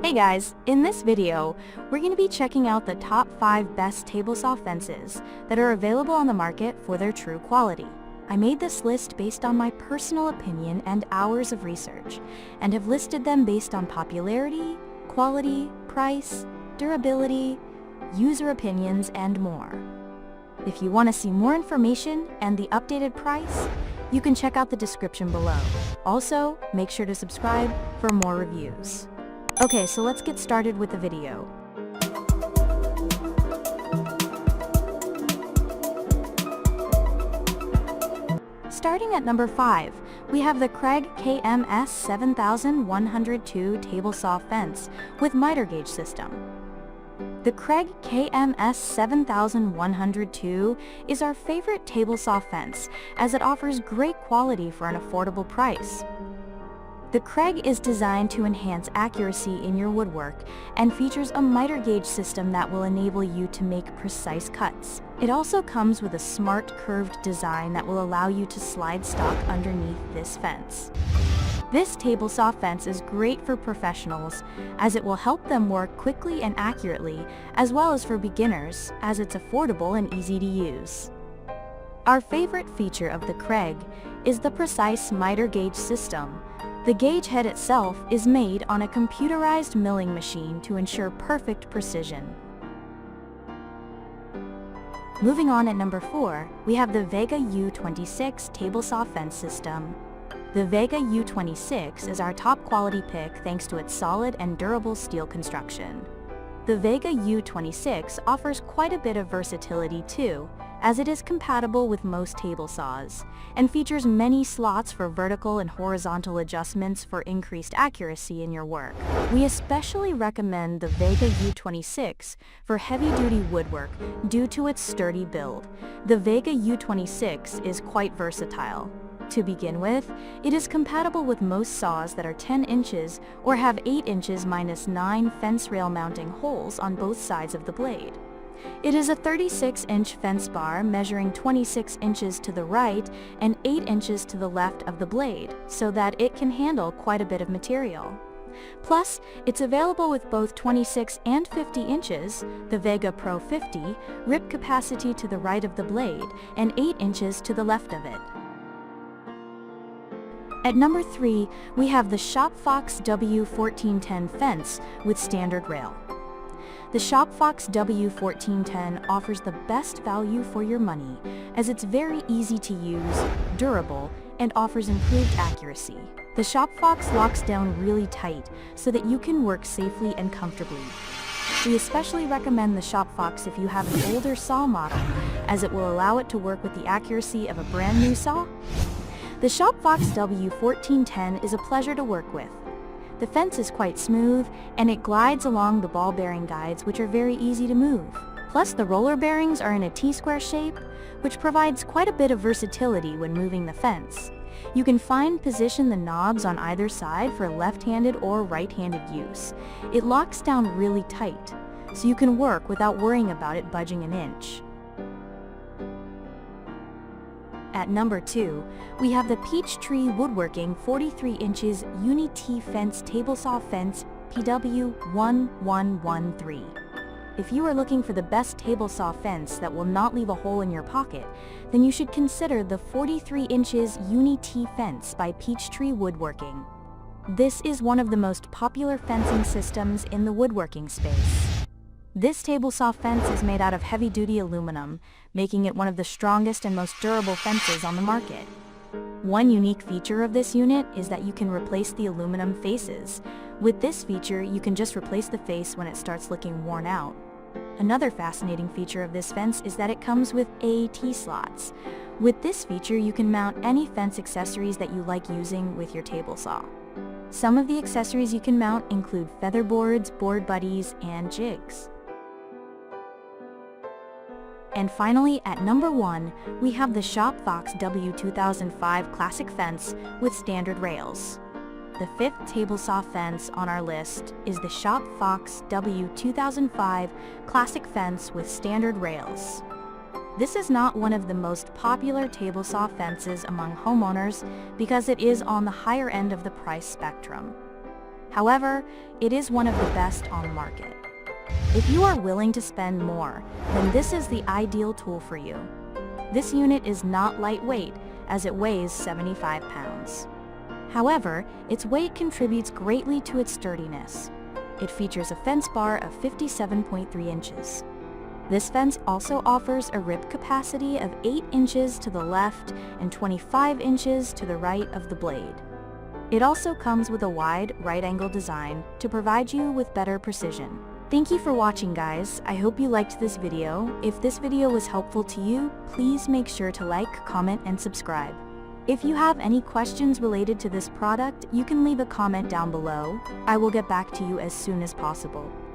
Hey guys, in this video, we're going to be checking out the top 5 best table saw fences that are available on the market for their true quality. I made this list based on my personal opinion and hours of research, and have listed them based on popularity, quality, price, durability, user opinions, and more. If you want to see more information and the updated price, you can check out the description below. Also, make sure to subscribe for more reviews. Okay, so let's get started with the video. Starting at number 5, we have the Kreg KMS 7102 table saw fence with miter gauge system. The Kreg KMS 7102 is our favorite table saw fence as it offers great quality for an affordable price. The Kreg is designed to enhance accuracy in your woodwork and features a miter gauge system that will enable you to make precise cuts. It also comes with a smart curved design that will allow you to slide stock underneath this fence. This table saw fence is great for professionals as it will help them work quickly and accurately, as well as for beginners as it's affordable and easy to use. Our favorite feature of the Kreg is the precise miter gauge system. The gauge head itself is made on a computerized milling machine to ensure perfect precision. Moving on at number 4, we have the Vega U26 table saw fence system. The Vega U26 is our top quality pick thanks to its solid and durable steel construction. The Vega U26 offers quite a bit of versatility too, as it is compatible with most table saws, and features many slots for vertical and horizontal adjustments for increased accuracy in your work. We especially recommend the Vega U26 for heavy-duty woodwork due to its sturdy build. The Vega U26 is quite versatile. To begin with, it is compatible with most saws that are 10 inches or have 8 inches minus 9 fence rail mounting holes on both sides of the blade. It is a 36-inch fence bar measuring 26 inches to the right and 8 inches to the left of the blade, so that it can handle quite a bit of material. Plus, it's available with both 26 and 50 inches, the Vega Pro 50, rip capacity to the right of the blade, and 8 inches to the left of it. At number 3, we have the ShopFox W1410 fence with standard rail. The ShopFox W1410 offers the best value for your money as it's very easy to use, durable, and offers improved accuracy. The ShopFox locks down really tight so that you can work safely and comfortably. We especially recommend the ShopFox if you have an older saw model, as it will allow it to work with the accuracy of a brand new saw. The ShopFox W1410 is a pleasure to work with. The fence is quite smooth, and it glides along the ball bearing guides, which are very easy to move. Plus, the roller bearings are in a T-square shape, which provides quite a bit of versatility when moving the fence. You can position the knobs on either side for left-handed or right-handed use. It locks down really tight, so you can work without worrying about it budging an inch. At number 2, we have the Peachtree Woodworking 43 inches Uni-T-Fence table saw fence PW1113. If you are looking for the best table saw fence that will not leave a hole in your pocket, then you should consider the 43 inches Uni-T-Fence by Peachtree Woodworking. This is one of the most popular fencing systems in the woodworking space. This table saw fence is made out of heavy-duty aluminum, making it one of the strongest and most durable fences on the market. One unique feature of this unit is that you can replace the aluminum faces. With this feature, you can just replace the face when it starts looking worn out. Another fascinating feature of this fence is that it comes with AAT slots. With this feature, you can mount any fence accessories that you like using with your table saw. Some of the accessories you can mount include feather boards, board buddies, and jigs. And finally, at number 1, we have the ShopFox W2005 Classic Fence with standard rails. The 5th table saw fence on our list is the ShopFox W2005 Classic Fence with standard rails. This is not one of the most popular table saw fences among homeowners because it is on the higher end of the price spectrum. However, it is one of the best on the market. If you are willing to spend more, then this is the ideal tool for you. This unit is not lightweight, as it weighs 75 pounds. However, its weight contributes greatly to its sturdiness. It features a fence bar of 57.3 inches. This fence also offers a rip capacity of 8 inches to the left and 25 inches to the right of the blade. It also comes with a wide, right-angle design to provide you with better precision. Thank you for watching, guys. I hope you liked this video. If this video was helpful to you, please make sure to like, comment, and subscribe. If you have any questions related to this product, you can leave a comment down below. I will get back to you as soon as possible.